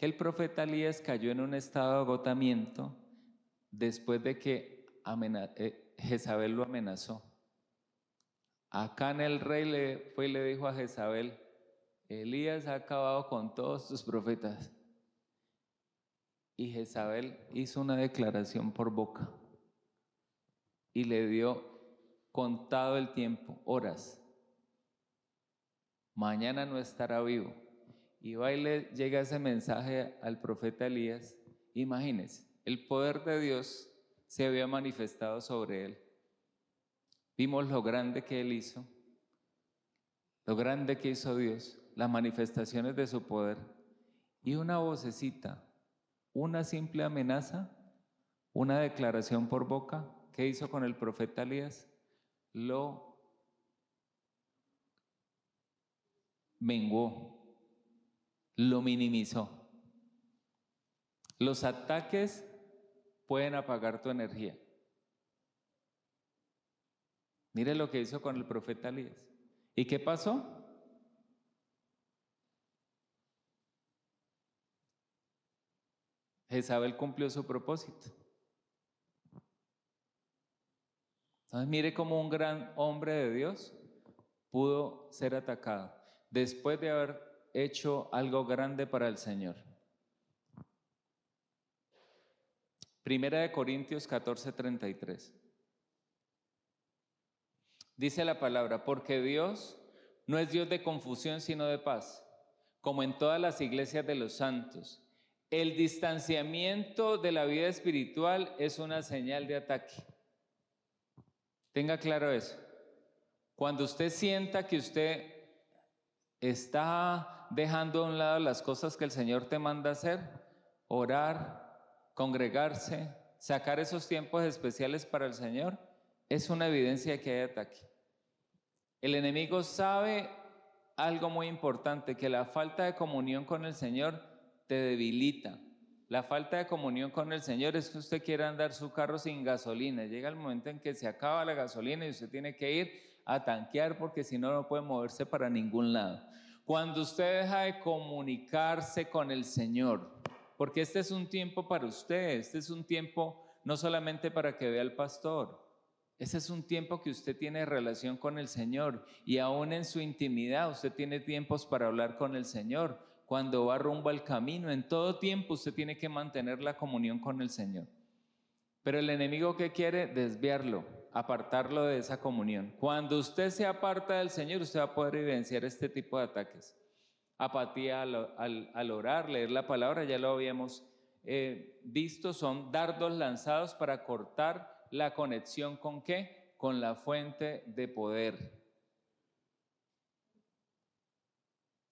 que el profeta Elías cayó en un estado de agotamiento después de que Jezabel lo amenazó. Acán el rey le fue y le dijo a Jezabel: Elías ha acabado con todos tus profetas. Y Jezabel hizo una declaración por boca y le dio contado el tiempo, horas. Mañana no estará vivo. Y va y le llega ese mensaje al profeta Elías. Imagínense, el poder de Dios se había manifestado sobre él. Vimos lo grande que él hizo, lo grande que hizo Dios, las manifestaciones de su poder. Y una vocecita, una simple amenaza, una declaración por boca, ¿qué hizo con el profeta Elías? Lo menguó, lo minimizó. Los ataques pueden apagar tu energía. Mire lo que hizo con el profeta Elías. ¿Y qué pasó? Jezabel cumplió su propósito. Entonces mire cómo un gran hombre de Dios pudo ser atacado después de haber hecho algo grande para el Señor. Primera de Corintios 14:33. Dice la palabra: porque Dios no es Dios de confusión sino de paz, como en todas las iglesias de los santos. El distanciamiento de la vida espiritual es una señal de ataque. Tenga claro eso. Cuando usted sienta que usted está dejando a un lado las cosas que el Señor te manda hacer, orar, congregarse, sacar esos tiempos especiales para el Señor, es una evidencia de que hay ataque. El enemigo sabe algo muy importante, que la falta de comunión con el Señor te debilita. La falta de comunión con el Señor es que usted quiera andar su carro sin gasolina. Llega el momento en que se acaba la gasolina y usted tiene que ir a tanquear porque si no, no puede moverse para ningún lado. Cuando usted deja de comunicarse con el Señor, porque este es un tiempo para usted, este es un tiempo no solamente para que vea al pastor. Ese es un tiempo que usted tiene relación con el Señor y aún en su intimidad usted tiene tiempos para hablar con el Señor. Cuando va rumbo al camino, en todo tiempo usted tiene que mantener la comunión con el Señor. Pero el enemigo, ¿qué quiere? Desviarlo, apartarlo de esa comunión. Cuando usted se aparta del Señor, usted va a poder evidenciar este tipo de ataques. Apatía al orar, leer la palabra, ya lo habíamos visto, son dardos lanzados para cortar la conexión ¿con qué? Con la fuente de poder.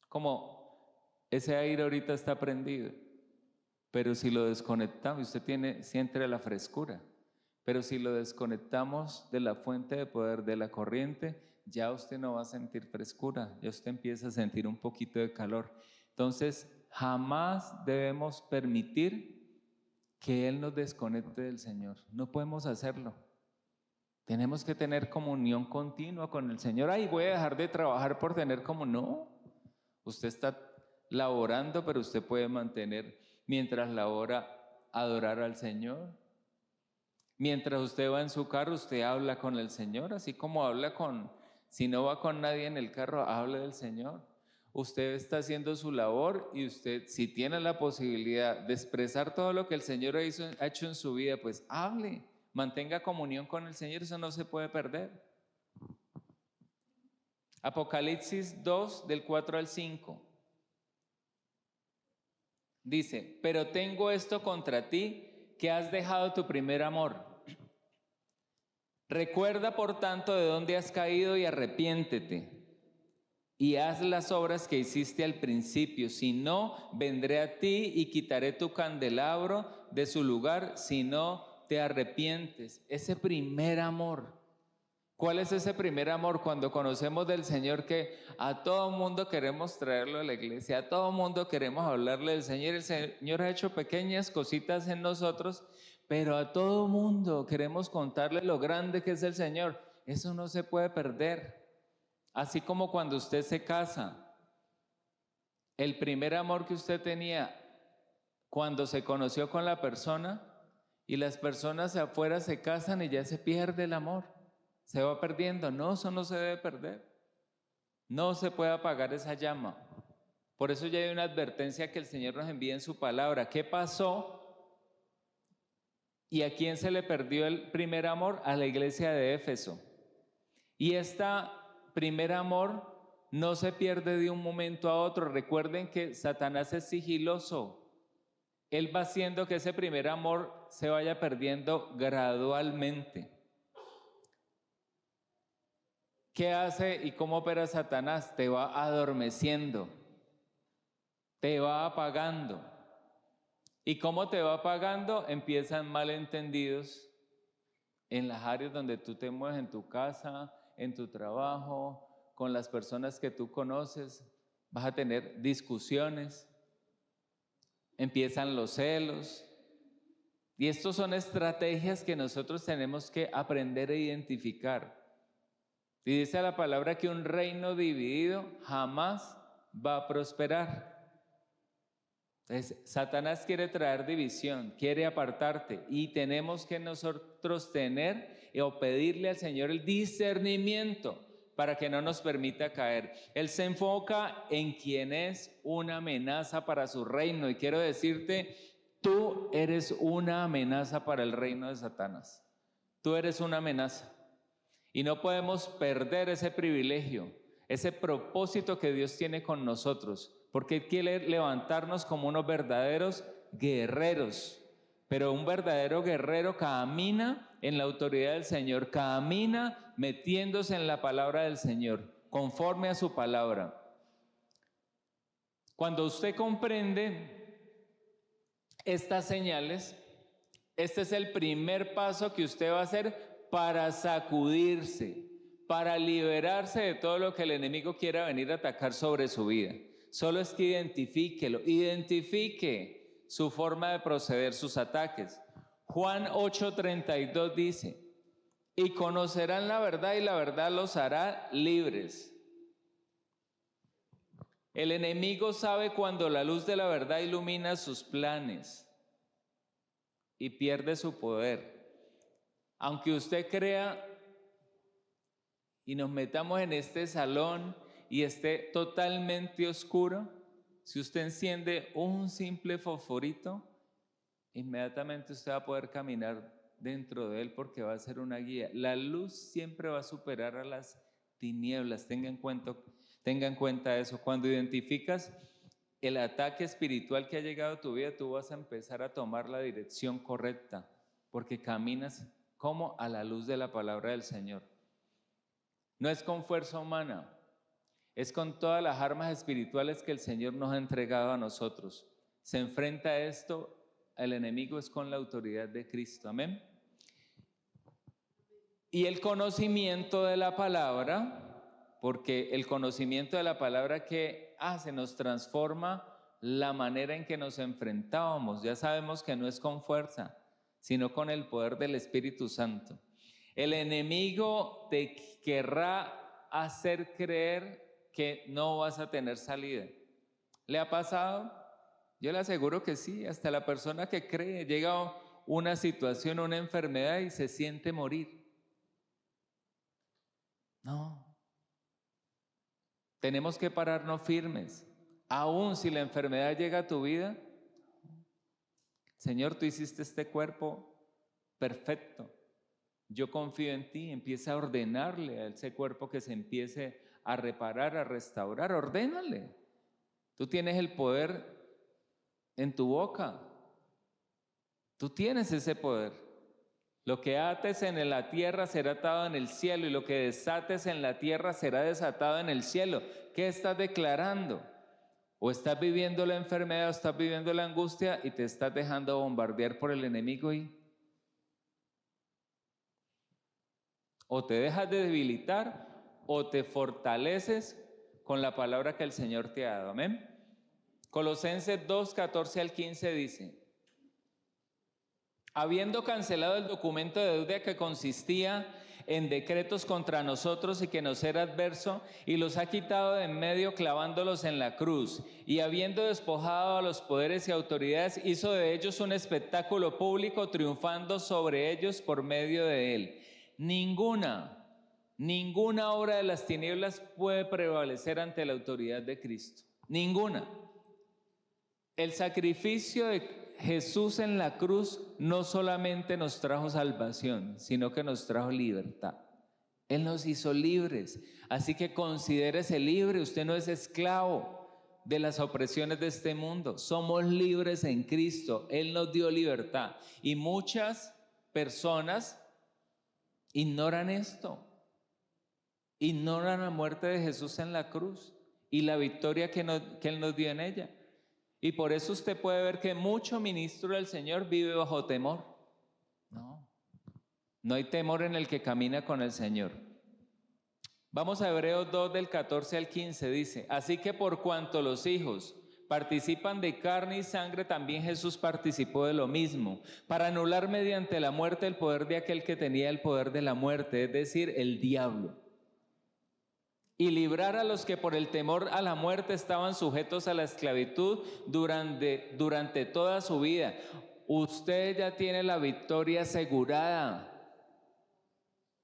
Como ese aire ahorita está prendido, pero si lo desconectamos, usted siente la frescura, pero si lo desconectamos de la fuente de poder, de la corriente, ya usted no va a sentir frescura, ya usted empieza a sentir un poquito de calor. Entonces, jamás debemos permitir que Él nos desconecte del Señor. No podemos hacerlo. Tenemos que tener comunión continua con el Señor. Ay, voy a dejar de trabajar por tener comunión. No, usted está laborando, pero usted puede mantener, mientras labora, adorar al Señor. Mientras usted va en su carro, usted habla con el Señor, así como si no va con nadie en el carro, hable del Señor. Usted está haciendo su labor y usted, si tiene la posibilidad de expresar todo lo que el Señor ha hecho en su vida, pues hable, mantenga comunión con el Señor, eso no se puede perder. Apocalipsis 2, del 4 al 5. Dice: pero tengo esto contra ti, que has dejado tu primer amor. Recuerda, por tanto, de dónde has caído y arrepiéntete, y haz las obras que hiciste al principio. Si no, vendré a ti y quitaré tu candelabro de su lugar, si no te arrepientes. Ese primer amor. ¿Cuál es ese primer amor? Cuando conocemos del Señor, que a todo mundo queremos traerlo a la iglesia, a todo mundo queremos hablarle del Señor. El Señor ha hecho pequeñas cositas en nosotros, pero a todo mundo queremos contarle lo grande que es el Señor. Eso no se puede perder. Así como cuando usted se casa, el primer amor que usted tenía, cuando se conoció con la persona y las personas afuera se casan y ya se pierde el amor, se va perdiendo. No, eso no se debe perder. No se puede apagar esa llama. Por eso ya hay una advertencia que el Señor nos envía en su palabra. ¿Qué pasó? ¿Y a quién se le perdió el primer amor? A la iglesia de Éfeso. Y este primer amor no se pierde de un momento a otro. Recuerden que Satanás es sigiloso. Él va haciendo que ese primer amor se vaya perdiendo gradualmente. ¿Qué hace y cómo opera Satanás? Te va adormeciendo, te va apagando. ¿Y cómo te va apagando? Empiezan malentendidos en las áreas donde tú te mueves, en tu casa, en tu trabajo, con las personas que tú conoces. Vas a tener discusiones, empiezan los celos. Y estas son estrategias que nosotros tenemos que aprender a identificar. Y dice la palabra que un reino dividido jamás va a prosperar. Entonces, Satanás quiere traer división, quiere apartarte, y tenemos que nosotros tener o pedirle al Señor el discernimiento para que no nos permita caer. Él se enfoca en quien es una amenaza para su reino, y quiero decirte, tú eres una amenaza para el reino de Satanás. Tú eres una amenaza. Y no podemos perder ese privilegio, ese propósito que Dios tiene con nosotros, porque Él quiere levantarnos como unos verdaderos guerreros. Pero un verdadero guerrero camina en la autoridad del Señor, camina metiéndose en la palabra del Señor, conforme a su palabra. Cuando usted comprende estas señales, este es el primer paso que usted va a hacer para sacudirse, para liberarse de todo lo que el enemigo quiera venir a atacar sobre su vida. Solo es que identifique su forma de proceder, sus ataques. Juan 8:32 dice, y conocerán la verdad y la verdad los hará libres. El enemigo sabe cuando la luz de la verdad ilumina sus planes y pierde su poder. Aunque usted crea y nos metamos en este salón y esté totalmente oscuro, si usted enciende un simple fosforito, inmediatamente usted va a poder caminar dentro de él porque va a ser una guía. La luz siempre va a superar a las tinieblas, tenga en cuenta eso. Cuando identificas el ataque espiritual que ha llegado a tu vida, tú vas a empezar a tomar la dirección correcta porque caminas como a la luz de la palabra del Señor. No es con fuerza humana, es con todas las armas espirituales que el Señor nos ha entregado a nosotros. Se enfrenta a esto, el enemigo es con la autoridad de Cristo, amén. Y el conocimiento de la palabra, porque el conocimiento de la palabra que hace, nos transforma la manera en que nos enfrentábamos. Ya sabemos que no es con fuerza, sino con el poder del Espíritu Santo. El enemigo te querrá hacer creer que no vas a tener salida. ¿Le ha pasado? Yo le aseguro que sí. Hasta la persona que cree llega a una situación, una enfermedad y se siente morir. No. Tenemos que pararnos firmes. Aún si la enfermedad llega a tu vida, Señor, tú hiciste este cuerpo perfecto. Yo confío en ti. Empieza a ordenarle a ese cuerpo que se empiece a reparar, a restaurar. Ordénale. Tú tienes el poder en tu boca. Tú tienes ese poder. Lo que ates en la tierra será atado en el cielo, y lo que desates en la tierra será desatado en el cielo. ¿Qué estás declarando? O estás viviendo la enfermedad, o estás viviendo la angustia y te estás dejando bombardear por el enemigo y o te dejas de debilitar o te fortaleces con la palabra que el Señor te ha dado. Amén. Colosenses 2:14-15 dice: habiendo cancelado el documento de deuda que consistía en decretos contra nosotros y que nos era adverso, y los ha quitado de en medio clavándolos en la cruz. Y habiendo despojado a los poderes y autoridades, hizo de ellos un espectáculo público, triunfando sobre ellos por medio de él. Ninguna obra de las tinieblas puede prevalecer ante la autoridad de Cristo. Ninguna. El sacrificio de Jesús en la cruz no solamente nos trajo salvación, sino que nos trajo libertad. Él nos hizo libres, así que considérese libre. Usted no es esclavo de las opresiones de este mundo. Somos libres en Cristo. Él nos dio libertad. Y muchas personas ignoran esto. Ignoran la muerte de Jesús en la cruz y la victoria que Él nos dio en ella. Y por eso usted puede ver que mucho ministro del Señor vive bajo temor. No hay temor en el que camina con el Señor. Vamos a Hebreos 2 del 14 al 15, dice: así que por cuanto los hijos participan de carne y sangre, también Jesús participó de lo mismo, para anular mediante la muerte el poder de aquel que tenía el poder de la muerte, es decir, el diablo, y librar a los que por el temor a la muerte estaban sujetos a la esclavitud durante toda su vida. Usted ya tiene la victoria asegurada.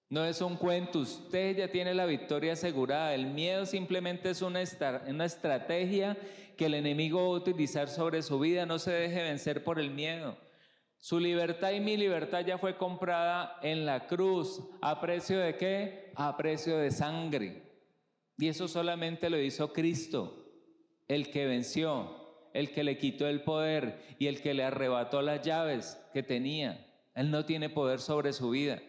No es un cuento, usted ya tiene la victoria asegurada. El miedo simplemente es una estrategia que el enemigo va a utilizar sobre su vida. No se deje vencer por el miedo. Su libertad y mi libertad ya fue comprada en la cruz. ¿A precio de qué? A precio de sangre. Y eso solamente lo hizo Cristo, el que venció, el que le quitó el poder y el que le arrebató las llaves que tenía. Él no tiene poder sobre su vida.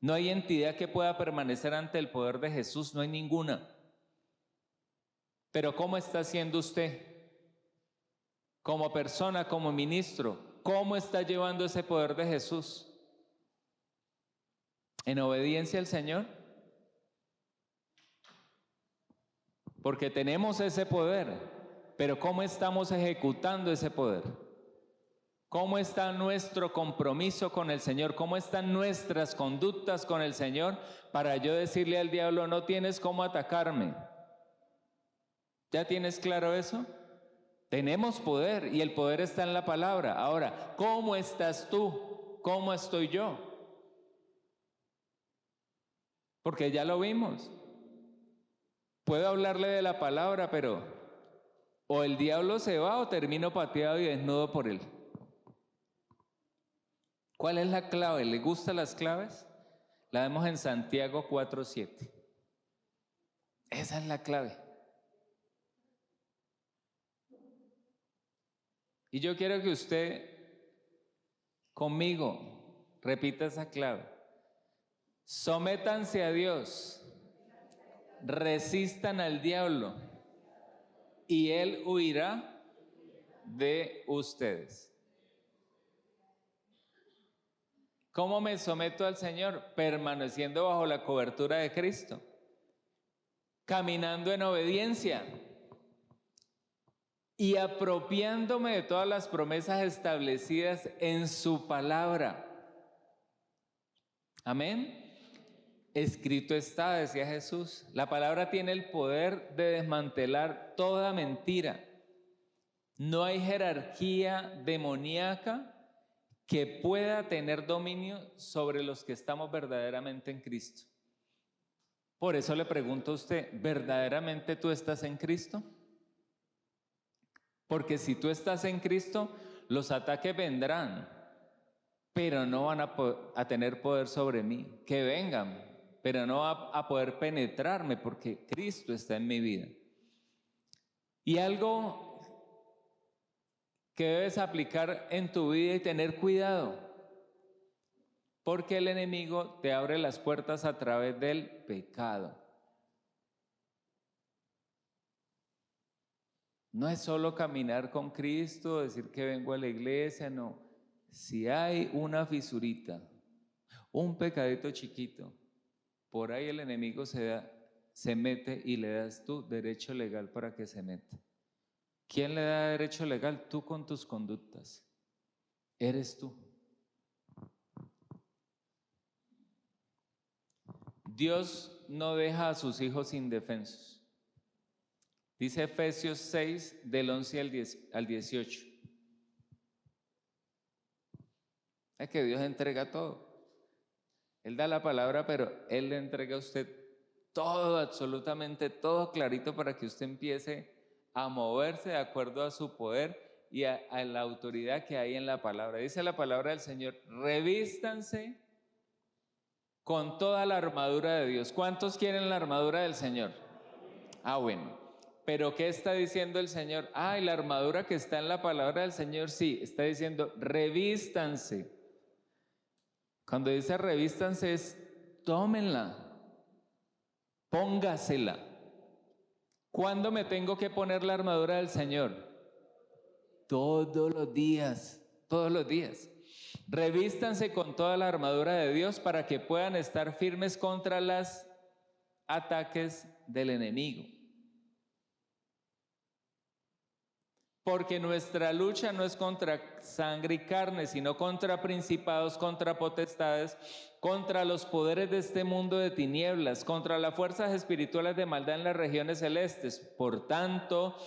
No hay entidad que pueda permanecer ante el poder de Jesús, no hay ninguna. Pero ¿cómo está haciendo usted? Como persona, como ministro, ¿cómo está llevando ese poder de Jesús? ¿En obediencia al Señor? Porque tenemos ese poder, pero ¿cómo estamos ejecutando ese poder? ¿Cómo está nuestro compromiso con el Señor? ¿Cómo están nuestras conductas con el Señor para yo decirle al diablo, no tienes cómo atacarme? ¿Ya tienes claro eso? Tenemos poder y el poder está en la palabra. Ahora, ¿cómo estás tú? ¿Cómo estoy yo? Porque ya lo vimos. Puedo hablarle de la palabra, pero o el diablo se va o termino pateado y desnudo por él. ¿Cuál es la clave? ¿Le gustan las claves? La vemos en Santiago 4:7. Esa es la clave. Y yo quiero que usted conmigo repita esa clave. Sométanse a Dios, resistan al diablo y él huirá de ustedes. ¿Cómo me someto al Señor? Permaneciendo bajo la cobertura de Cristo, caminando en obediencia y apropiándome de todas las promesas establecidas en su palabra. Amén. Escrito está, decía Jesús. La palabra tiene el poder de desmantelar toda mentira. No hay jerarquía demoníaca que pueda tener dominio sobre los que estamos verdaderamente en Cristo. Por eso le pregunto a usted, ¿verdaderamente tú estás en Cristo? Porque si tú estás en Cristo, los ataques vendrán, pero no van a tener poder sobre mí. Que vengan, pero no a poder penetrarme, porque Cristo está en mi vida. Y algo que debes aplicar en tu vida y tener cuidado, porque el enemigo te abre las puertas a través del pecado. No es solo caminar con Cristo, decir que vengo a la iglesia, no. Si hay una fisurita, un pecadito chiquito, por ahí el enemigo se mete y le das tú derecho legal para que se meta. ¿Quién le da derecho legal? Tú con tus conductas. Eres tú. Dios no deja a sus hijos indefensos. Dice Efesios 6, del 11 al 18. Es que Dios entrega todo. Él da la palabra, pero Él le entrega a usted todo, absolutamente todo clarito para que usted empiece a moverse de acuerdo a su poder y a la autoridad que hay en la palabra. Dice la palabra del Señor: revístanse con toda la armadura de Dios. ¿Cuántos quieren la armadura del Señor? Bueno. Pero ¿qué está diciendo el Señor? Y la armadura que está en la palabra del Señor, sí, está diciendo revístanse. Cuando dice revístanse es tómenla, póngasela. ¿Cuándo me tengo que poner la armadura del Señor? Todos los días, todos los días. Revístanse con toda la armadura de Dios para que puedan estar firmes contra los ataques del enemigo. Porque nuestra lucha no es contra sangre y carne, sino contra principados, contra potestades, contra los poderes de este mundo de tinieblas, contra las fuerzas espirituales de maldad en las regiones celestes. Por tanto,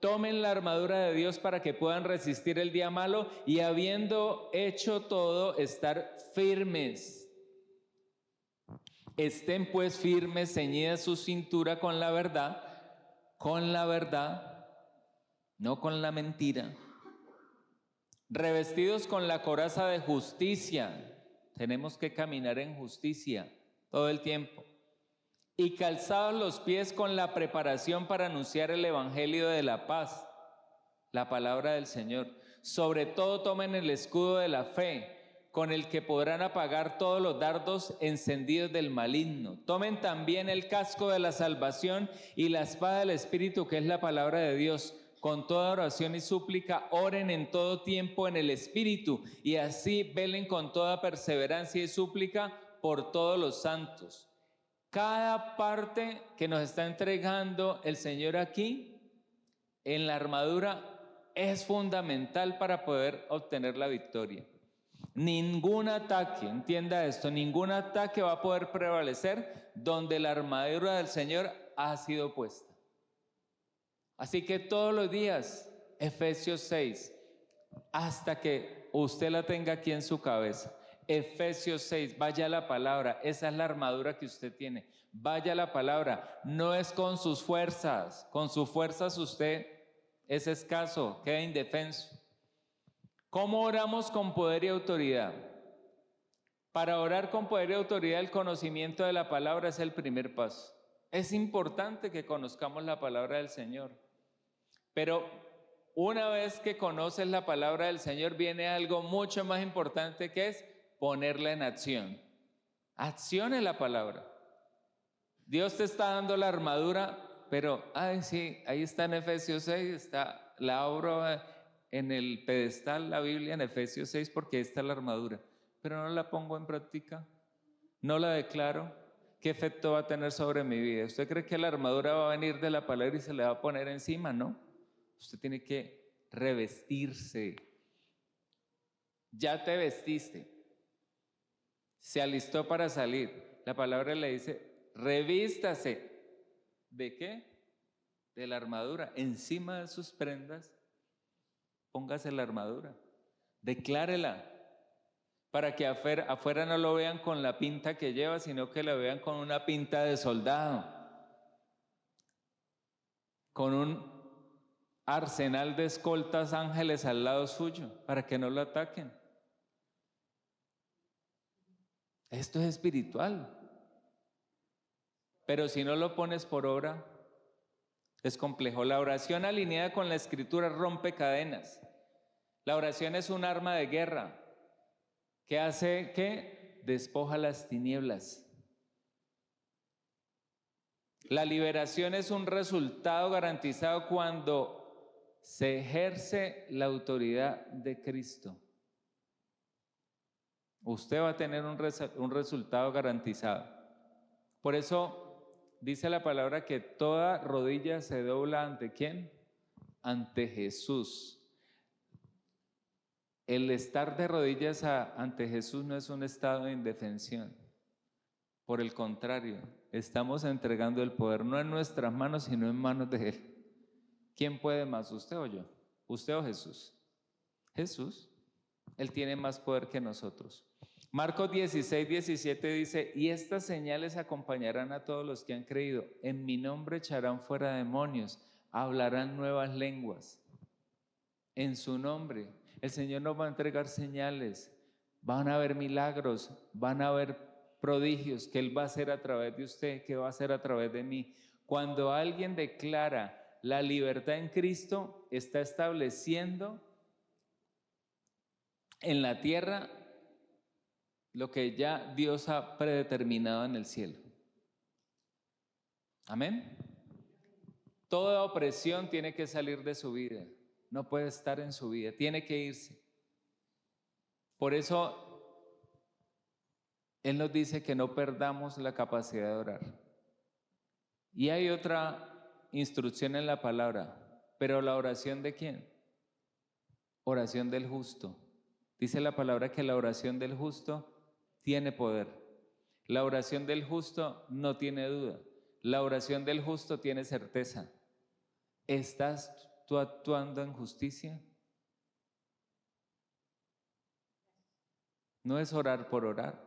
tomen la armadura de Dios para que puedan resistir el día malo y, habiendo hecho todo, estar firmes. Estén pues firmes, ceñida su cintura con la verdad, no con la mentira. Revestidos con la coraza de justicia. Tenemos que caminar en justicia todo el tiempo. Y calzados los pies con la preparación para anunciar el evangelio de la paz, la palabra del Señor. Sobre todo tomen el escudo de la fe, con el que podrán apagar todos los dardos encendidos del maligno. Tomen también el casco de la salvación y la espada del Espíritu, que es la palabra de Dios. Con toda oración y súplica, oren en todo tiempo en el Espíritu, y así velen con toda perseverancia y súplica por todos los santos. Cada parte que nos está entregando el Señor aquí, en la armadura, es fundamental para poder obtener la victoria. Ningún ataque, entienda esto, ningún ataque va a poder prevalecer donde la armadura del Señor ha sido puesta. Así que todos los días, Efesios 6, hasta que usted la tenga aquí en su cabeza. Efesios 6, vaya a la palabra, esa es la armadura que usted tiene. Vaya a la palabra, no es con sus fuerzas usted es escaso, queda indefenso. ¿Cómo oramos con poder y autoridad? Para orar con poder y autoridad, el conocimiento de la palabra es el primer paso. Es importante que conozcamos la palabra del Señor. Pero una vez que conoces la palabra del Señor, viene algo mucho más importante, que es ponerla en acción. Acción en la palabra. Dios te está dando la armadura, pero, sí, ahí está en Efesios 6, la abro en el pedestal, la Biblia en Efesios 6, porque esta es la armadura. Pero no la pongo en práctica, no la declaro. ¿Qué efecto va a tener sobre mi vida? ¿Usted cree que la armadura va a venir de la palabra y se le va a poner encima? No. Usted tiene que revestirse. Ya te vestiste. Se alistó para salir. La palabra le dice, revístase. ¿De qué? De la armadura. Encima de sus prendas, póngase la armadura. Declárela. Para que afuera no lo vean con la pinta que lleva, sino que la vean con una pinta de soldado. Con un arsenal de escoltas ángeles al lado suyo, para que no lo ataquen. Esto es espiritual. Pero si no lo pones por obra, es complejo. La oración alineada con la Escritura rompe cadenas. La oración es un arma de guerra que hace que despoja las tinieblas. La liberación es un resultado garantizado cuando se ejerce la autoridad de Cristo. Usted va a tener un resultado garantizado. Por eso dice la palabra que toda rodilla se dobla ¿ante quién? Ante Jesús. El estar de rodillas ante Jesús no es un estado de indefensión. Por el contrario, estamos entregando el poder no en nuestras manos, sino en manos de Él. ¿Quién puede más, usted o yo? ¿Usted o Jesús? Jesús. Él tiene más poder que nosotros. Marcos 16, 17 dice, y estas señales acompañarán a todos los que han creído. En mi nombre echarán fuera demonios, hablarán nuevas lenguas. En su nombre, el Señor nos va a entregar señales. Van a haber milagros, van a haber prodigios que Él va a hacer a través de usted, que va a hacer a través de mí. Cuando alguien declara la libertad en Cristo, está estableciendo en la tierra lo que ya Dios ha predeterminado en el cielo. Amén. Toda opresión tiene que salir de su vida, no puede estar en su vida, tiene que irse. Por eso Él nos dice que no perdamos la capacidad de orar. Y hay otra instrucción en la palabra, pero la oración ¿de quién? Oración del justo. Dice la palabra que la oración del justo tiene poder. La oración del justo no tiene duda. La oración del justo tiene certeza. ¿Estás tú actuando en justicia? No es orar por orar.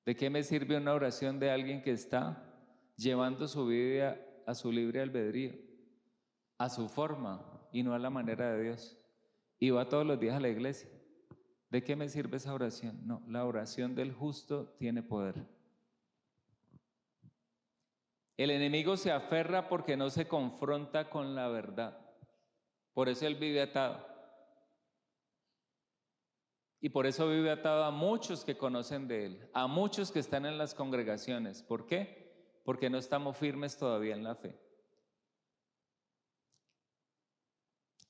¿De qué me sirve una oración de alguien que está llevando su vida a su libre albedrío, a su forma y no a la manera de Dios? Y va todos los días a la iglesia. ¿De qué me sirve esa oración? No, la oración del justo tiene poder. El enemigo se aferra porque no se confronta con la verdad. Por eso él vive atado. Y por eso vive atado a muchos que conocen de él, a muchos que están en las congregaciones. ¿Por qué? Porque no estamos firmes todavía en la fe.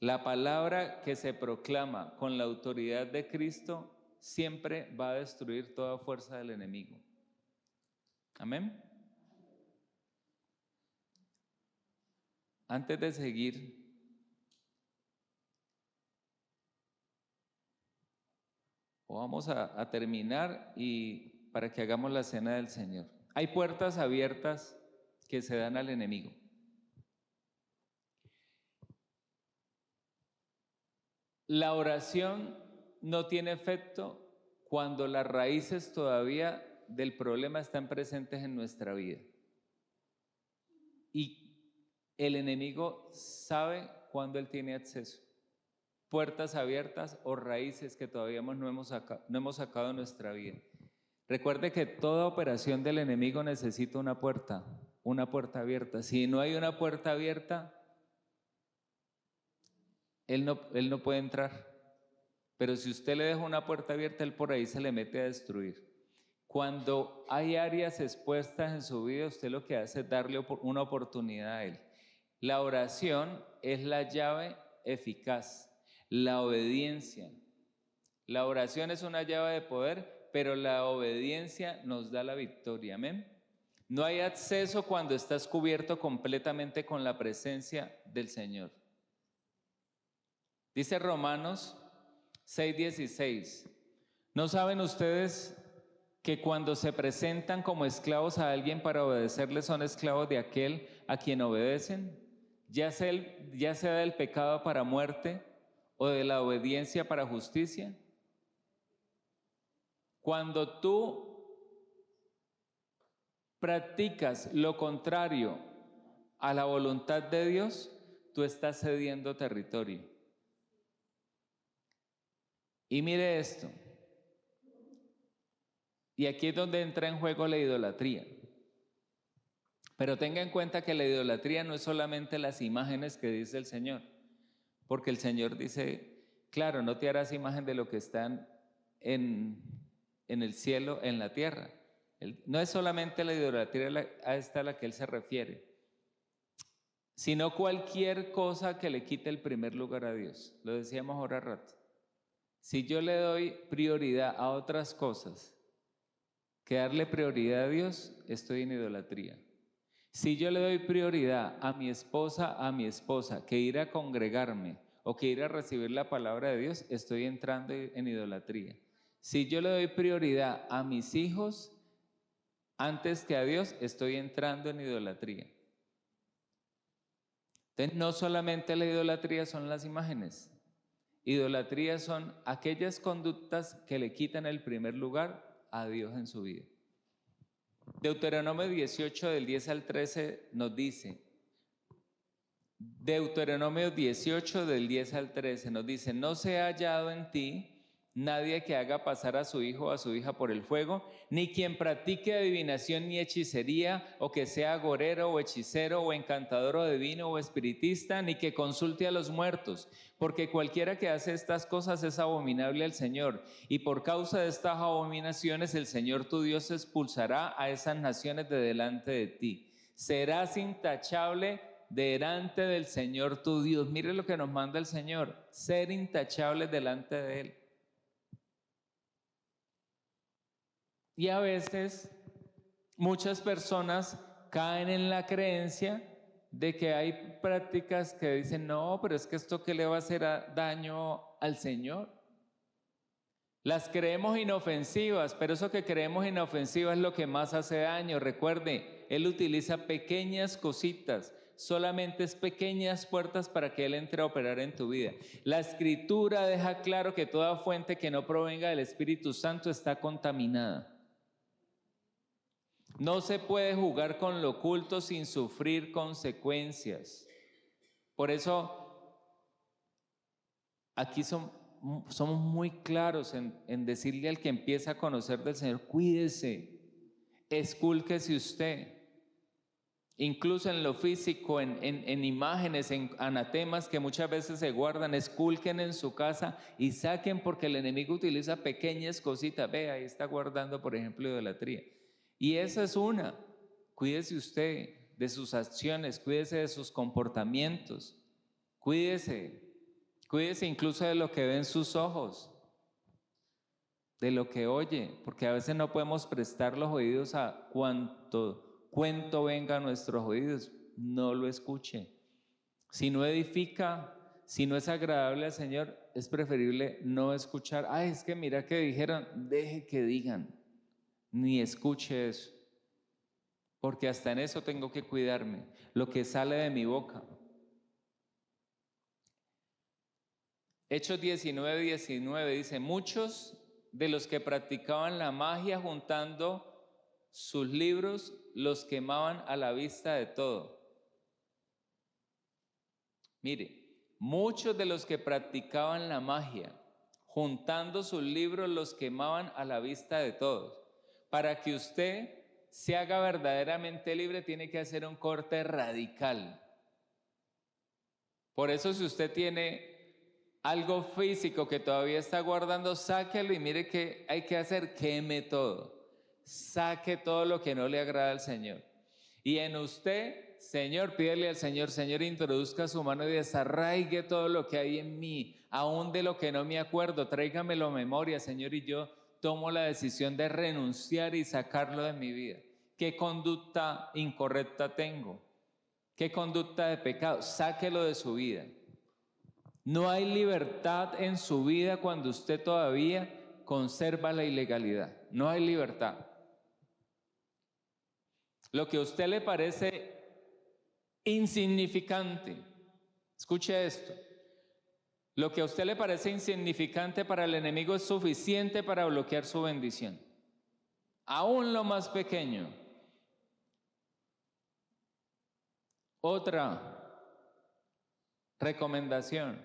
La palabra que se proclama con la autoridad de Cristo siempre va a destruir toda fuerza del enemigo. Amén. Antes de seguir, vamos a terminar y para que hagamos la cena del Señor. Hay puertas abiertas que se dan al enemigo. La oración no tiene efecto cuando las raíces todavía del problema están presentes en nuestra vida. Y el enemigo sabe cuándo él tiene acceso. Puertas abiertas o raíces que todavía no hemos sacado de nuestra vida. Recuerde que toda operación del enemigo necesita una puerta abierta. Si no hay una puerta abierta, él no puede entrar. Pero si usted le deja una puerta abierta, él por ahí se le mete a destruir. Cuando hay áreas expuestas en su vida, usted lo que hace es darle una oportunidad a él. La oración es la llave eficaz. La obediencia. La oración es una llave de poder, pero la obediencia nos da la victoria. Amén. No hay acceso cuando estás cubierto completamente con la presencia del Señor. Dice Romanos 6:16. ¿No saben ustedes que cuando se presentan como esclavos a alguien para obedecerle son esclavos de aquel a quien obedecen? Ya sea del pecado para muerte o de la obediencia para justicia. Cuando tú practicas lo contrario a la voluntad de Dios, tú estás cediendo territorio. Y mire esto, y aquí es donde entra en juego la idolatría. Pero tenga en cuenta que la idolatría no es solamente las imágenes que dice el Señor, porque el Señor dice, claro, no te harás imagen de lo que está en el cielo, en la tierra. No es solamente la idolatría a esta a la que Él se refiere, sino cualquier cosa que le quite el primer lugar a Dios. Lo decíamos ahora rato. Si yo le doy prioridad a otras cosas que darle prioridad a Dios, estoy en idolatría. Si yo le doy prioridad a mi esposa, que ir a congregarme o que ir a recibir la palabra de Dios, estoy entrando en idolatría. Si yo le doy prioridad a mis hijos Antes que a Dios estoy entrando en idolatría. Entonces, no solamente la idolatría son las imágenes. Idolatría son aquellas conductas que le quitan el primer lugar a Dios en su vida. Deuteronomio 18 del 10 al 13 nos dice, Deuteronomio 18 del 10 al 13 nos dice, no se ha hallado en ti nadie que haga pasar a su hijo o a su hija por el fuego, ni quien practique adivinación ni hechicería, o que sea agorero o hechicero o encantador o adivino o espiritista, ni que consulte a los muertos, porque cualquiera que hace estas cosas es abominable al Señor, y por causa de estas abominaciones el Señor tu Dios expulsará a esas naciones de delante de ti. Serás intachable delante del Señor tu Dios. Mire lo que nos manda el Señor, ser intachables delante de Él. Y a veces muchas personas caen en la creencia de que hay prácticas que dicen, no, pero es que esto ¿qué le va a hacer daño al Señor? Las creemos inofensivas, pero eso que creemos inofensivas es lo que más hace daño. Recuerde, Él utiliza pequeñas cositas, solamente es pequeñas puertas para que Él entre a operar en tu vida. La Escritura deja claro que toda fuente que no provenga del Espíritu Santo está contaminada. No se puede jugar con lo oculto sin sufrir consecuencias. Por eso, aquí somos muy claros en decirle al que empieza a conocer del Señor, cuídese, escúlquese usted. Incluso en lo físico, en imágenes, en anatemas que muchas veces se guardan, esculquen en su casa y saquen, porque el enemigo utiliza pequeñas cositas. Ve, ahí está guardando, por ejemplo, idolatría. Y esa es una. Cuídese usted de sus acciones, cuídese de sus comportamientos, cuídese incluso de lo que ven sus ojos, de lo que oye, porque a veces no podemos prestar los oídos a cuanto cuento venga a nuestros oídos. No lo escuche. Si no edifica, si no es agradable al Señor, es preferible no escuchar. Ay, es que mira que dijeron, deje que digan. Ni escuche eso, porque hasta en eso tengo que cuidarme, lo que sale de mi boca. Hechos 19:19 dice, muchos de los que practicaban la magia juntando sus libros los quemaban a la vista de todo. Mire, muchos de los que practicaban la magia juntando sus libros los quemaban a la vista de todos. Para que usted se haga verdaderamente libre, tiene que hacer un corte radical. Por eso, si usted tiene algo físico que todavía está guardando, sáquelo y mire qué hay que hacer, queme todo. Saque todo lo que no le agrada al Señor. Y en usted, Señor, pídele al Señor, Señor, introduzca su mano y desarraigue todo lo que hay en mí, aún de lo que no me acuerdo, tráigamelo a memoria, Señor, y yo tomo la decisión de renunciar y sacarlo de mi vida. ¿Qué conducta incorrecta tengo? ¿Qué conducta de pecado? Sáquelo de su vida. No hay libertad en su vida cuando usted todavía conserva la ilegalidad. No hay libertad. Lo que a usted le parece insignificante, escuche esto, lo que a usted le parece insignificante para el enemigo es suficiente para bloquear su bendición. Aún lo más pequeño. Otra recomendación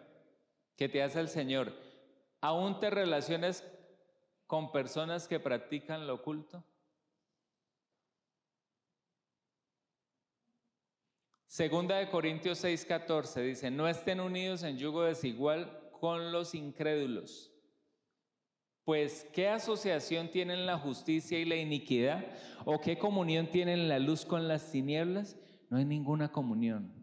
que te hace el Señor, ¿aún te relacionas con personas que practican lo oculto? Segunda de Corintios 6:14 dice, no estén unidos en yugo desigual con los incrédulos. Pues, ¿qué asociación tienen la justicia y la iniquidad? ¿O qué comunión tienen la luz con las tinieblas? No hay ninguna comunión.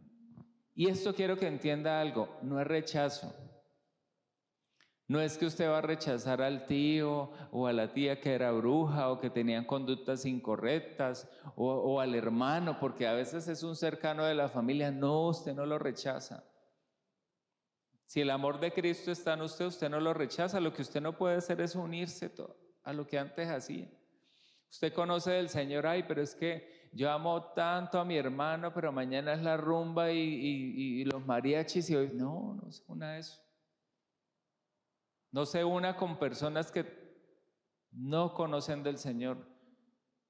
Y esto quiero que entienda algo, no es rechazo. No es que usted va a rechazar al tío o a la tía que era bruja o que tenían conductas incorrectas o al hermano, porque a veces es un cercano de la familia. No, usted no lo rechaza. Si el amor de Cristo está en usted, usted no lo rechaza. Lo que usted no puede hacer es unirse a lo que antes hacía. Usted conoce del Señor, ay, pero es que yo amo tanto a mi hermano, pero mañana es la rumba y los mariachis y hoy, no se una de eso. No se una con personas que no conocen del Señor.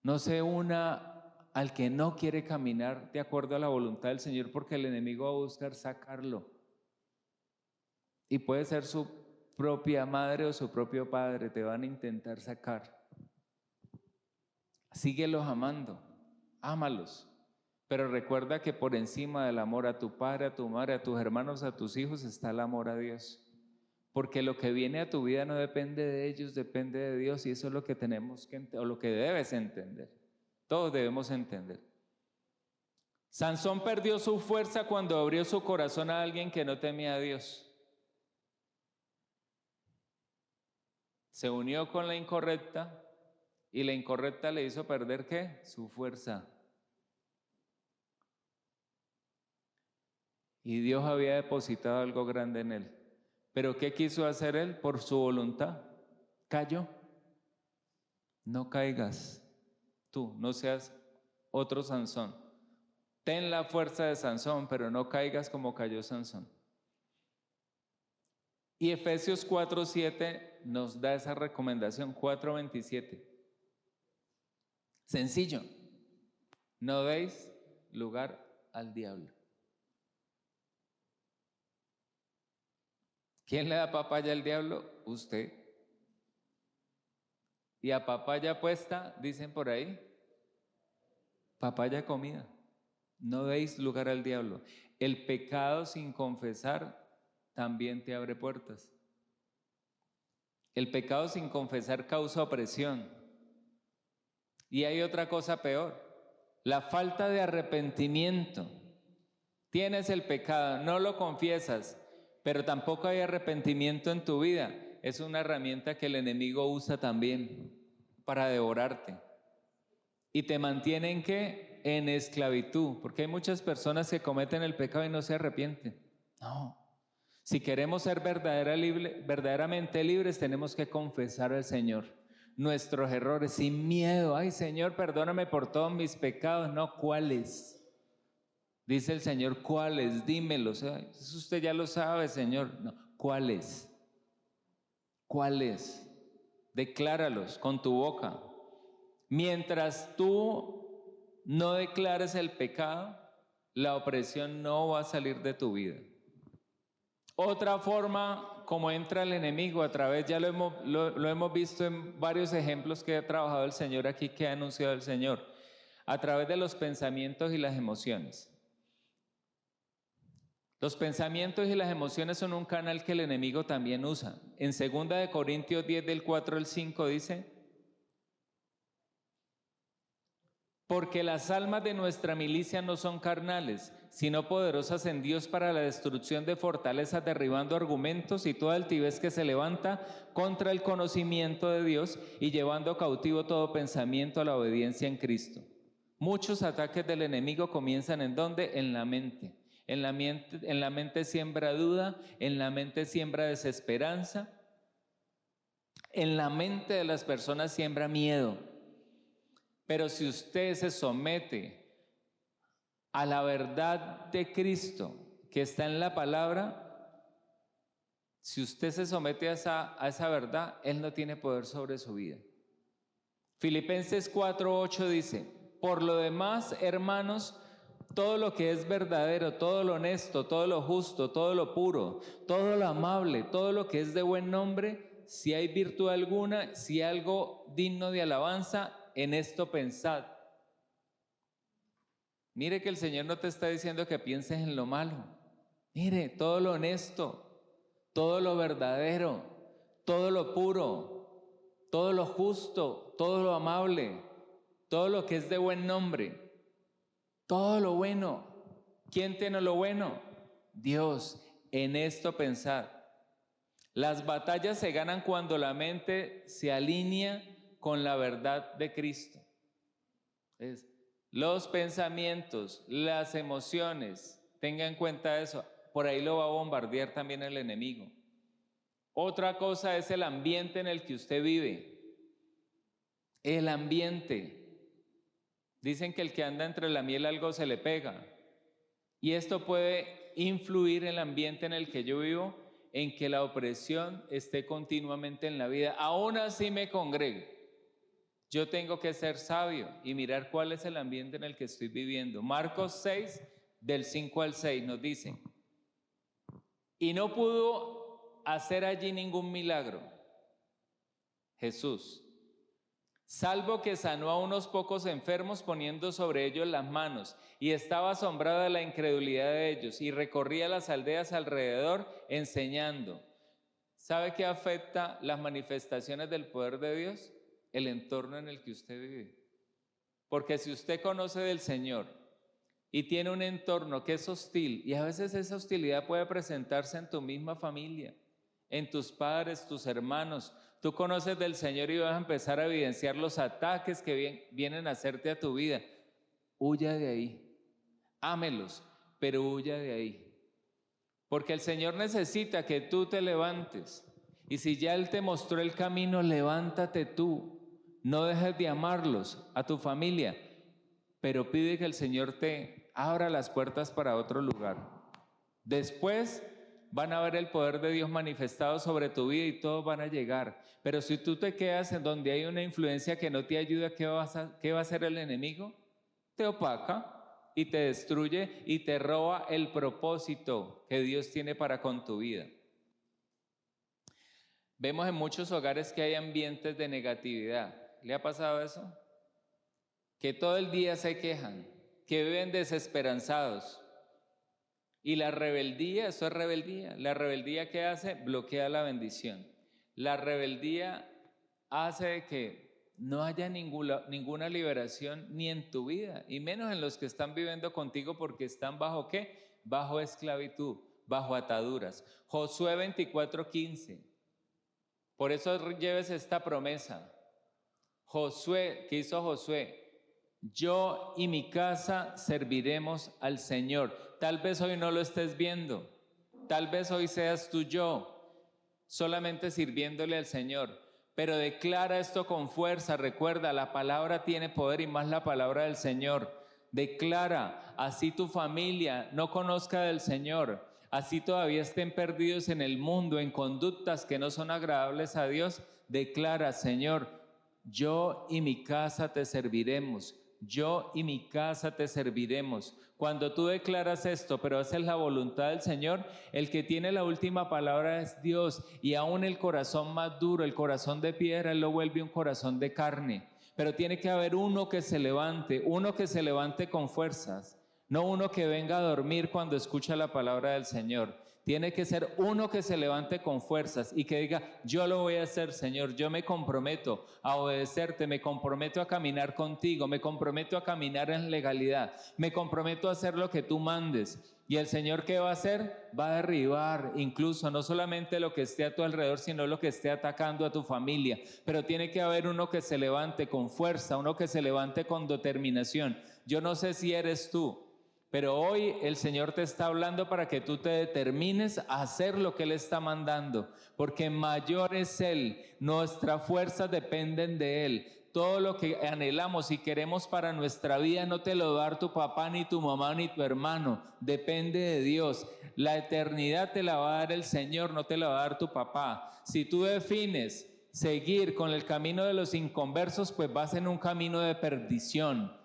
No se una al que no quiere caminar de acuerdo a la voluntad del Señor, porque el enemigo va a buscar sacarlo. Y puede ser su propia madre o su propio padre, te van a intentar sacar. Síguelos amando, ámalos, pero recuerda que por encima del amor a tu padre, a tu madre, a tus hermanos, a tus hijos, está el amor a Dios. Porque lo que viene a tu vida no depende de ellos, depende de Dios, y eso es lo que tenemos que, o lo que debes entender. Todos debemos entender. Sansón perdió su fuerza cuando abrió su corazón a alguien que no temía a Dios. Se unió con la incorrecta y la incorrecta le hizo perder ¿qué? Su fuerza. Y Dios había depositado algo grande en él. ¿Pero qué quiso hacer él? Por su voluntad. Cayó. No caigas tú, no seas otro Sansón. Ten la fuerza de Sansón, pero no caigas como cayó Sansón. Y Efesios 4:7 nos da esa recomendación, 4:27. Sencillo, no deis lugar al diablo. ¿Quién le da papaya al diablo? Usted. Y a papaya puesta, dicen por ahí, papaya comida. No deis lugar al diablo. El pecado sin confesar también te abre puertas. El pecado sin confesar causa opresión. Y hay otra cosa peor, la falta de arrepentimiento. Tienes el pecado, no lo confiesas, pero tampoco hay arrepentimiento en tu vida. Es una herramienta que el enemigo usa también para devorarte. Y te mantiene ¿en qué? En esclavitud, porque hay muchas personas que cometen el pecado y no se arrepienten. No. Si queremos ser verdaderamente libres, tenemos que confesar al Señor nuestros errores sin miedo. Ay, Señor, perdóname por todos mis pecados. No, ¿cuáles? Dice el Señor, ¿cuáles? Dímelos. Eso usted ya lo sabe, Señor. No, ¿cuáles? ¿Cuáles? Decláralos con tu boca. Mientras tú no declares el pecado, la opresión no va a salir de tu vida. Otra forma como entra el enemigo a través, ya lo hemos visto en varios ejemplos que ha trabajado el Señor aquí, que ha anunciado el Señor, a través de los pensamientos y las emociones. Los pensamientos y las emociones son un canal que el enemigo también usa. En 2 Corintios 10 del 4 al 5 dice: porque las almas de nuestra milicia no son carnales, sino poderosas en Dios para la destrucción de fortalezas, derribando argumentos y toda altivez que se levanta contra el conocimiento de Dios y llevando cautivo todo pensamiento a la obediencia en Cristo. Muchos ataques del enemigo comienzan ¿en dónde? En la mente. En la mente siembra duda, en la mente siembra desesperanza, en la mente de las personas siembra miedo. Pero si usted se somete a la verdad de Cristo que está en la palabra, si usted se somete a esa verdad, Él no tiene poder sobre su vida. Filipenses 4:8 dice: por lo demás, hermanos, todo lo que es verdadero, todo lo honesto, todo lo justo, todo lo puro, todo lo amable, todo lo que es de buen nombre, si hay virtud alguna, si hay algo digno de alabanza, en esto pensad. Mire que el Señor no te está diciendo que pienses en lo malo. Mire, todo lo honesto, todo lo verdadero, todo lo puro, todo lo justo, todo lo amable, todo lo que es de buen nombre, todo lo bueno. ¿Quién tiene lo bueno? Dios. En esto pensad. Las batallas se ganan cuando la mente se alinea con la verdad de Cristo. Los pensamientos, las emociones, tenga en cuenta eso, por ahí lo va a bombardear también el enemigo. Otra cosa es el ambiente en el que usted vive. El ambiente. Dicen que el que anda entre la miel algo se le pega. Y esto puede influir en el ambiente en el que yo vivo, en que la opresión esté continuamente en la vida. Aún así me congrego. Yo tengo que ser sabio y mirar cuál es el ambiente en el que estoy viviendo. Marcos 6, del 5 al 6 nos dice: y no pudo hacer allí ningún milagro, Jesús, salvo que sanó a unos pocos enfermos poniendo sobre ellos las manos, y estaba asombrado de la incredulidad de ellos, y recorría las aldeas alrededor enseñando. ¿Sabe qué afecta las manifestaciones del poder de Dios? El entorno en el que usted vive. Porque si usted conoce del Señor y tiene un entorno que es hostil, y a veces esa hostilidad puede presentarse en tu misma familia, en tus padres, tus hermanos. Tú conoces del Señor y vas a empezar a evidenciar los ataques que vienen a hacerte a tu vida. Huya de ahí, ámelos, pero huya de ahí. Porque el Señor necesita que tú te levantes. Y si ya Él te mostró el camino, levántate tú. No dejes de amarlos, a tu familia, pero pide que el Señor te abra las puertas para otro lugar. Después van a ver el poder de Dios manifestado sobre tu vida y todos van a llegar. Pero si tú te quedas en donde hay una influencia que no te ayuda, ¿qué va a hacer el enemigo? Te opaca y te destruye y te roba el propósito que Dios tiene para con tu vida. Vemos en muchos hogares que hay ambientes de negatividad. ¿Le ha pasado eso? Que todo el día se quejan, que viven desesperanzados. Y la rebeldía, eso es rebeldía. La rebeldía, ¿qué hace? Bloquea la bendición. La rebeldía hace que no haya ninguna liberación ni en tu vida, y menos en los que están viviendo contigo, porque están bajo ¿qué? Bajo esclavitud, bajo ataduras. Josué 24:15. Por eso lleves esta promesa. Josué, ¿qué hizo Josué? Yo y mi casa serviremos al Señor. Tal vez hoy no lo estés viendo. Tal vez hoy seas tú yo, solamente sirviéndole al Señor. Pero declara esto con fuerza. Recuerda, la palabra tiene poder y más la palabra del Señor. Declara, así tu familia no conozca del Señor, así todavía estén perdidos en el mundo, en conductas que no son agradables a Dios. Declara, Señor, yo y mi casa te serviremos. Yo y mi casa te serviremos. Cuando tú declaras esto, pero haces la voluntad del Señor, el que tiene la última palabra es Dios, y aún el corazón más duro, el corazón de piedra, Él lo vuelve un corazón de carne. Pero tiene que haber uno que se levante con fuerzas, no uno que venga a dormir cuando escucha la palabra del Señor. Tiene que ser uno que se levante con fuerzas y que diga, yo lo voy a hacer, Señor, yo me comprometo a obedecerte, me comprometo a caminar contigo, me comprometo a caminar en legalidad, me comprometo a hacer lo que tú mandes. Y el Señor, ¿qué va a hacer? Va a derribar incluso no solamente lo que esté a tu alrededor, sino lo que esté atacando a tu familia. Pero tiene que haber uno que se levante con fuerza, uno que se levante con determinación. Yo no sé si eres tú, pero hoy el Señor te está hablando para que tú te determines a hacer lo que Él está mandando, porque mayor es Él, nuestras fuerzas dependen de Él. Todo lo que anhelamos y queremos para nuestra vida no te lo va a dar tu papá, ni tu mamá, ni tu hermano, depende de Dios. La eternidad te la va a dar el Señor, no te la va a dar tu papá. Si tú defines seguir con el camino de los inconversos, pues vas en un camino de perdición.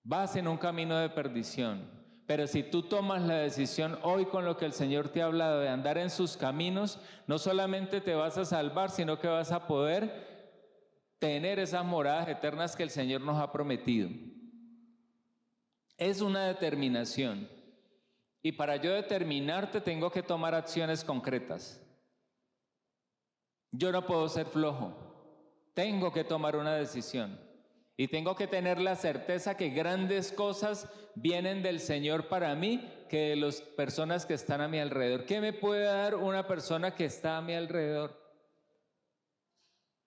Vas en un camino de perdición. Pero si tú tomas la decisión hoy con lo que el Señor te ha hablado de andar en sus caminos, no solamente te vas a salvar, sino que vas a poder tener esas moradas eternas que el Señor nos ha prometido. Es una determinación. Y para yo determinarte tengo que tomar acciones concretas. Yo no puedo ser flojo. Tengo que tomar una decisión. Y tengo que tener la certeza que grandes cosas vienen del Señor para mí que de las personas que están a mi alrededor. ¿Qué me puede dar una persona que está a mi alrededor?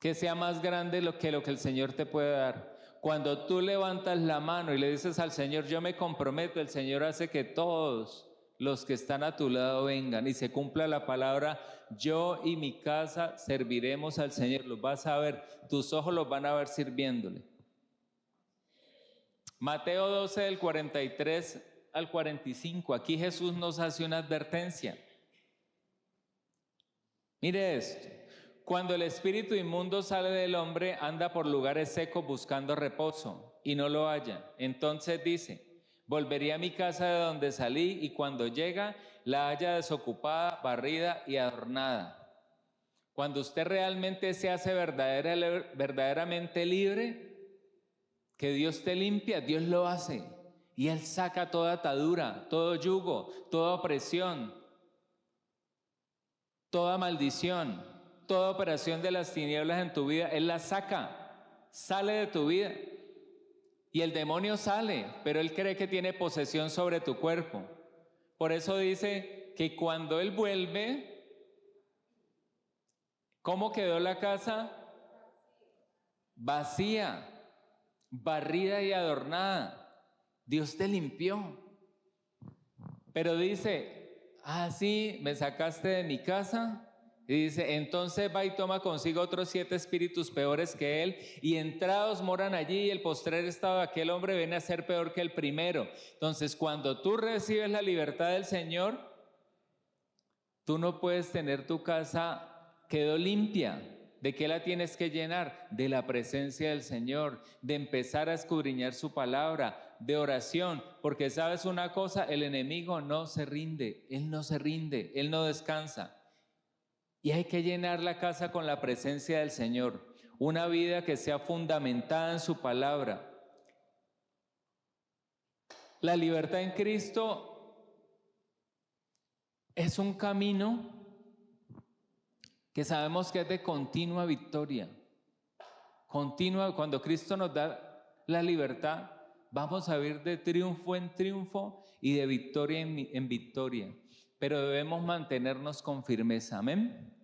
Que sea más grande que lo que el Señor te puede dar. Cuando tú levantas la mano y le dices al Señor, yo me comprometo, el Señor hace que todos los que están a tu lado vengan y se cumpla la palabra, yo y mi casa serviremos al Señor. Los vas a ver, tus ojos los van a ver sirviéndole. Mateo 12 del 43 al 45, aquí Jesús nos hace una advertencia. Mire esto, cuando el espíritu inmundo sale del hombre, anda por lugares secos buscando reposo y no lo halla. Entonces dice, volveré a mi casa de donde salí, y cuando llega la halla desocupada, barrida y adornada. Cuando usted realmente se hace verdaderamente libre, que Dios te limpia, Dios lo hace. Y Él saca toda atadura, todo yugo, toda opresión, toda maldición, toda operación de las tinieblas en tu vida. Él la saca, sale de tu vida. Y el demonio sale, pero él cree que tiene posesión sobre tu cuerpo. Por eso dice que cuando él vuelve, ¿cómo quedó la casa? Vacía, barrida y adornada. Dios te limpió. Pero dice, sí, me sacaste de mi casa. Y dice, entonces va y toma consigo otros 7 espíritus peores que él, y entrados moran allí, y el postrer estado de aquel hombre viene a ser peor que el primero. Entonces, cuando tú recibes la libertad del Señor, tú no puedes tener tu casa quedó limpia. ¿De qué la tienes que llenar? De la presencia del Señor, de empezar a escudriñar su palabra, de oración, porque sabes una cosa, el enemigo no se rinde, él no descansa. Y hay que llenar la casa con la presencia del Señor, una vida que sea fundamentada en su palabra. La libertad en Cristo es un camino que sabemos que es de continua victoria. Continua, cuando Cristo nos da la libertad, vamos a ir de triunfo en triunfo y de victoria en victoria. Pero debemos mantenernos con firmeza, amén.